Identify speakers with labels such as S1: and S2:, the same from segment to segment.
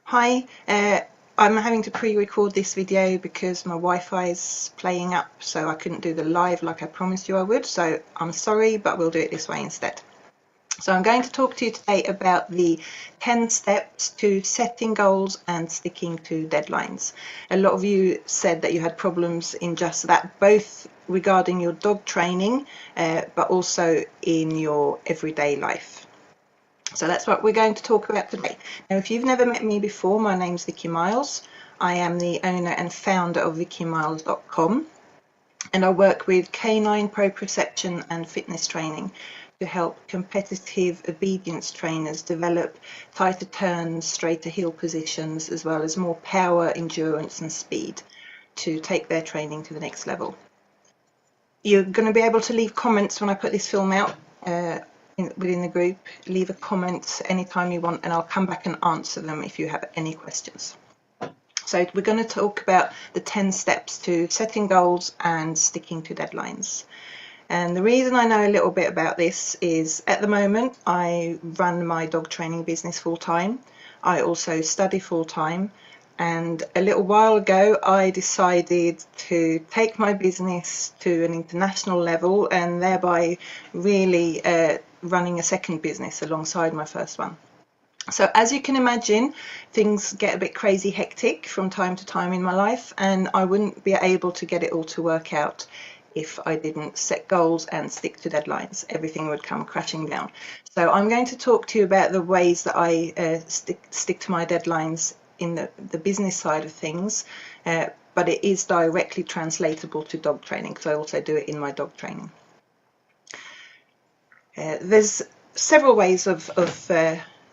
S1: Hi, I'm having to pre-record this video because my Wi-Fi is playing up, so I couldn't do the live like I promised you I would, so I'm sorry, but we'll do it this way instead. So I'm going to talk to you today about the 10 steps to setting goals and sticking to deadlines. A lot of you said that you had problems in just that, both regarding your dog training, but also in your everyday life. So that's what we're going to talk about today. Now, if you've never met me before, my name's Vicky Miles. I am the owner and founder of VickyMiles.com, and I work with canine proprioception and fitness training to help competitive obedience trainers develop tighter turns, straighter heel positions, as well as more power, endurance and speed to take their training to the next level. You're going to be able to leave comments when I put this film out within the group. Leave a comment anytime you want and I'll come back and answer them if you have any questions. So we're going to talk about the 10 steps to setting goals and sticking to deadlines. And the reason I know a little bit about this is at the moment I run my dog training business full time. I also study full time. And a little while ago, I decided to take my business to an international level and thereby really running a second business alongside my first one. So as you can imagine, things get a bit crazy hectic from time to time in my life, and I wouldn't be able to get it all to work out if I didn't set goals and stick to deadlines. Everything would come crashing down. So I'm going to talk to you about the ways that I stick to my deadlines in the business side of things, but it is directly translatable to dog training because I also do it in my dog training. There's several ways of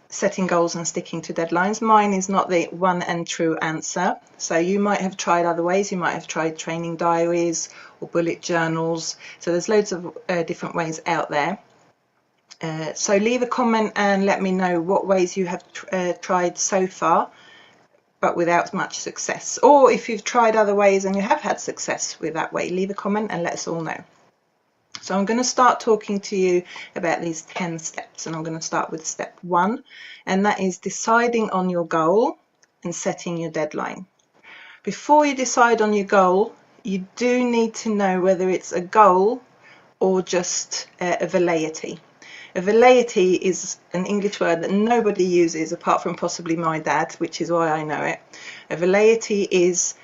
S1: setting goals and sticking to deadlines. Mine is not the one and true answer. So you might have tried other ways. You might have tried training diaries or bullet journals. So there's loads of different ways out there. So leave a comment and let me know what ways you have tried so far, but without much success. Or if you've tried other ways and you have had success with that way, leave a comment and let us all know. So I'm going to start talking to you about these 10 steps, and I'm going to start with step 1, and that is deciding on your goal and setting your deadline. Before you decide on your goal, you do need to know whether it's a goal or just a velleity. A velleity is an English word that nobody uses apart from possibly my dad, which is why I know it. A velleity is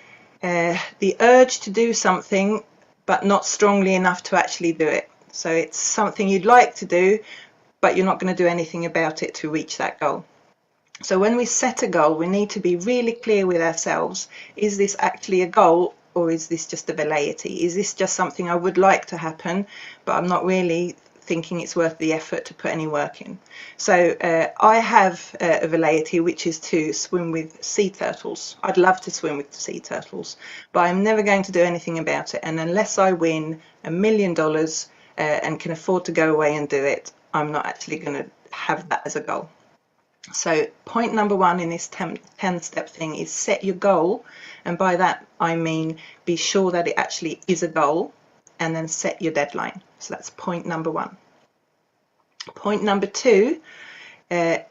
S1: the urge to do something but not strongly enough to actually do it. So it's something you'd like to do, but you're not going to do anything about it to reach that goal. So when we set a goal, we need to be really clear with ourselves. Is this actually a goal, or is this just a velleity? Is this just something I would like to happen, but I'm not really thinking it's worth the effort to put any work in? So I have a velleity, which is to swim with sea turtles. I'd love to swim with sea turtles, but I'm never going to do anything about it. And unless I win $1 million and can afford to go away and do it, I'm not actually going to have that as a goal. So point number 1 in this 10-step thing is set your goal. And by that, I mean, be sure that it actually is a goal, and then set your deadline. So that's point number 1. Point number 2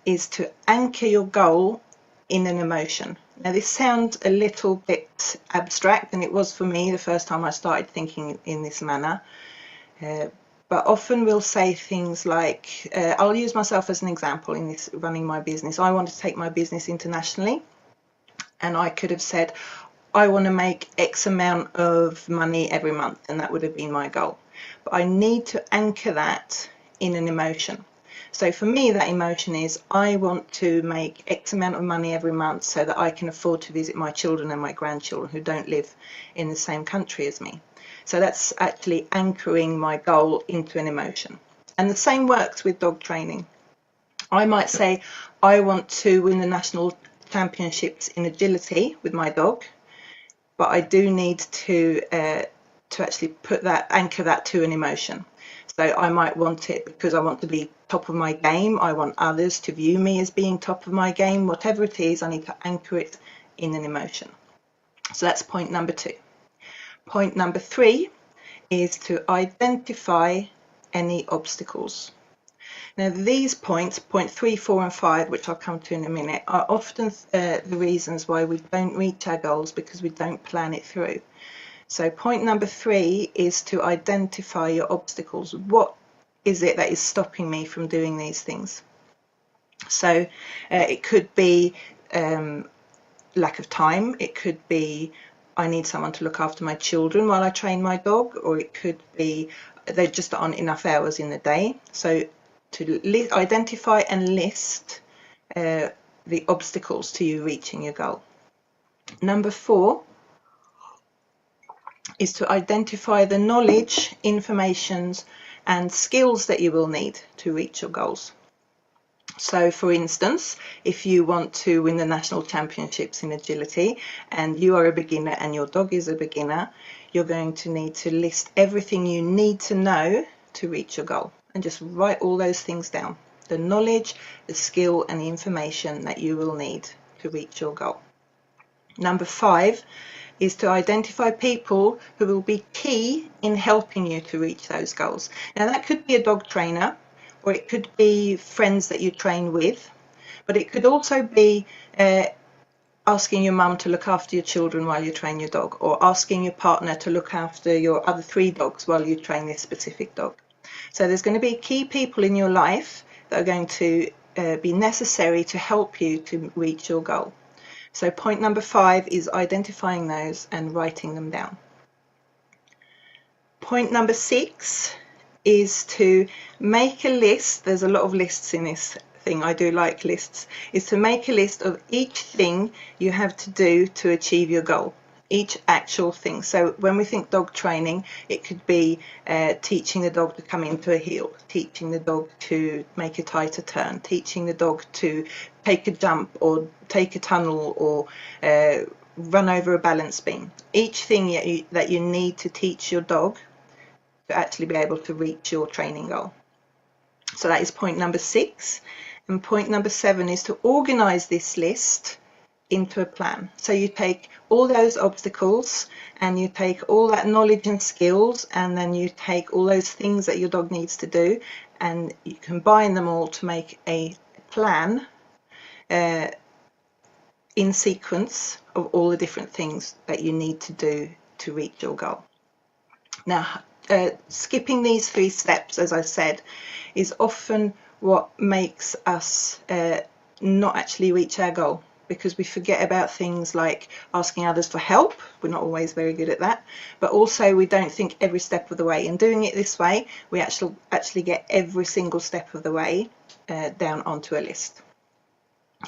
S1: is to anchor your goal in an emotion. Now this sounds a little bit abstract, and it was for me the first time I started thinking in this manner. But often we'll say things like, I'll use myself as an example in this running my business. I want to take my business internationally, and I could have said, I want to make X amount of money every month, and that would have been my goal. But I need to anchor that in an emotion. So for me, that emotion is I want to make X amount of money every month so that I can afford to visit my children and my grandchildren who don't live in the same country as me. So that's actually anchoring my goal into an emotion. And the same works with dog training. I might say I want to win the national championships in agility with my dog, but I do need to actually anchor that to an emotion. So I might want it because I want to be top of my game. I want others to view me as being top of my game. Whatever it is, I need to anchor it in an emotion. So that's point number 2. Point number 3 is to identify any obstacles. Now these points, point 3, 4 and 5, which I'll come to in a minute, are often the reasons why we don't reach our goals, because we don't plan it through. So point number 3 is to identify your obstacles. What is it that is stopping me from doing these things? So it could be lack of time, it could be I need someone to look after my children while I train my dog, or it could be there just aren't enough hours in the day. So to identify and list the obstacles to you reaching your goal. Number 4 is to identify the knowledge, information and skills that you will need to reach your goals. So for instance, if you want to win the national championships in agility and you are a beginner and your dog is a beginner, you're going to need to list everything you need to know to reach your goal, and just write all those things down. The knowledge, the skill and the information that you will need to reach your goal. Number 5 is to identify people who will be key in helping you to reach those goals. Now that could be a dog trainer, or it could be friends that you train with, but it could also be asking your mum to look after your children while you train your dog, or asking your partner to look after your other 3 dogs while you train this specific dog. So there's going to be key people in your life that are going to be necessary to help you to reach your goal. So point number 5 is identifying those and writing them down. Point number 6 is to make a list. There's a lot of lists in this thing. I do like lists. Is to make a list of each thing you have to do to achieve your goal. Each actual thing. So when we think dog training, it could be teaching the dog to come into a heel, teaching the dog to make a tighter turn, teaching the dog to take a jump or take a tunnel or run over a balance beam. Each thing that you need to teach your dog to actually be able to reach your training goal. So that is point number 6. And point number 7 is to organize this list into a plan. So you take all those obstacles and you take all that knowledge and skills, and then you take all those things that your dog needs to do, and you combine them all to make a plan in sequence of all the different things that you need to do to reach your goal. Now, skipping these 3 steps, as I said, is often what makes us not actually reach our goal, because we forget about things like asking others for help. We're not always very good at that, but also we don't think every step of the way. And doing it this way, we actually get every single step of the way down onto a list.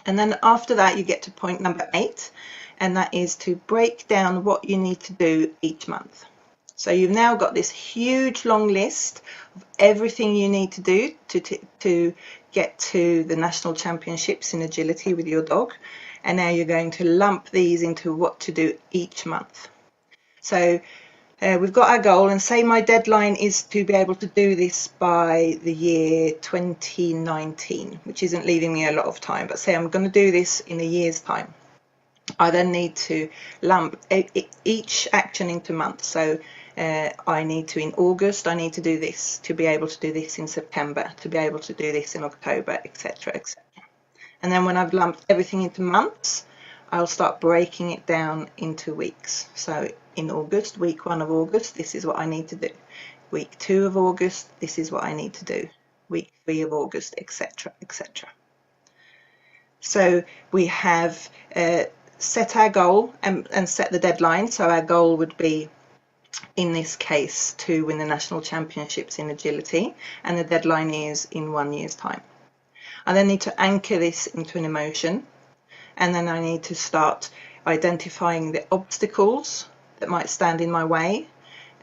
S1: And then after that, you get to point number 8, and that is to break down what you need to do each month. So you've now got this huge long list of everything you need to do to get to the national championships in agility with your dog. And now you're going to lump these into what to do each month. So we've got our goal, and say my deadline is to be able to do this by the year 2019, which isn't leaving me a lot of time, but say I'm going to do this in a year's time. I then need to lump each action into months. So I need to, in August, I need to do this, to be able to do this in September, to be able to do this in October, etc., etc. And then when I've lumped everything into months, I'll start breaking it down into weeks. So in August, week 1 of August, this is what I need to do. Week 2 of August, this is what I need to do. Week 3 of August, etc., etc. So we have set our goal and set the deadline. So our goal would be, in this case, to win the national championships in agility, and the deadline is in 1 year's time. I then need to anchor this into an emotion, and then I need to start identifying the obstacles that might stand in my way.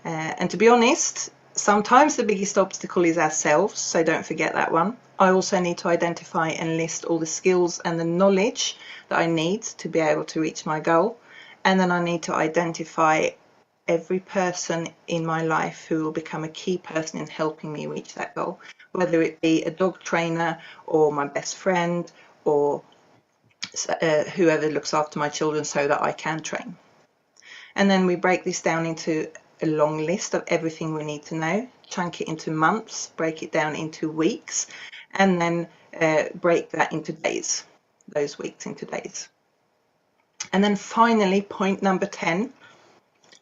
S1: And to be honest, sometimes the biggest obstacle is ourselves, so don't forget that one. I also need to identify and list all the skills and the knowledge that I need to be able to reach my goal. And then I need to identify every person in my life who will become a key person in helping me reach that goal, whether it be a dog trainer or my best friend or whoever looks after my children so that I can train. And then we break this down into a long list of everything we need to know, chunk it into months, break it down into weeks, and then break that into days, those weeks into days. And then finally, point number 10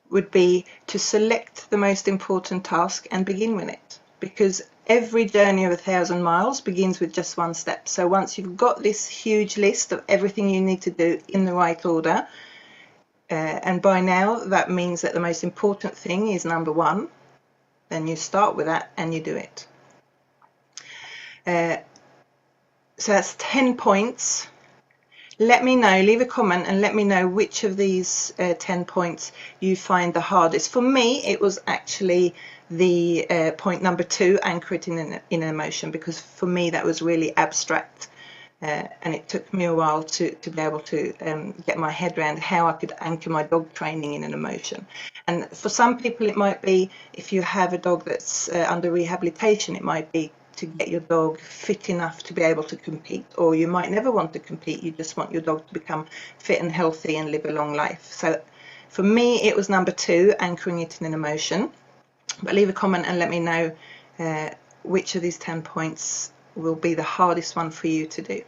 S1: would be to select the most important task and begin with it, because every journey of 1,000 miles begins with just one step. So once you've got this huge list of everything you need to do in the right order, and by now that means that the most important thing is number 1, then you start with that and you do it. So that's 10 points. Let me know, leave a comment and let me know which of these 10 points you find the hardest. For me, it was actually the point number 2, anchor it in an emotion, because for me that was really abstract. And it took me a while to be able to get my head around how I could anchor my dog training in an emotion. And for some people it might be, if you have a dog that's under rehabilitation, it might be to get your dog fit enough to be able to compete, or you might never want to compete, you just want your dog to become fit and healthy and live a long life. So for me it was number 2, anchoring it in an emotion. But leave a comment and let me know which of these 10 points will be the hardest one for you to do.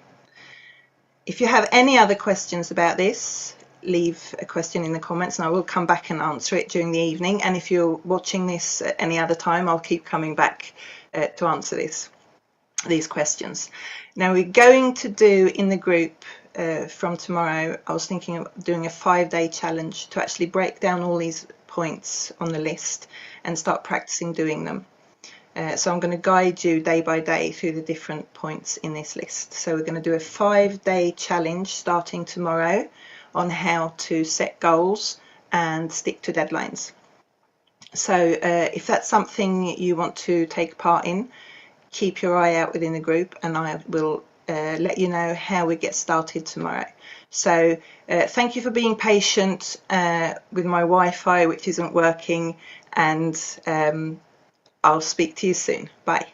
S1: If you have any other questions about this, leave a question in the comments and I will come back and answer it during the evening. And if you're watching this at any other time, I'll keep coming back to answer these questions. Now we're going to do in the group from tomorrow, I was thinking of doing a 5-day challenge to actually break down all these points on the list and start practicing doing them. So I'm going to guide you day by day through the different points in this list. So we're going to do a 5-day challenge starting tomorrow on how to set goals and stick to deadlines. So if that's something you want to take part in, keep your eye out within the group and I will let you know how we get started tomorrow. So thank you for being patient with my Wi-Fi, which isn't working, and I'll speak to you soon. Bye.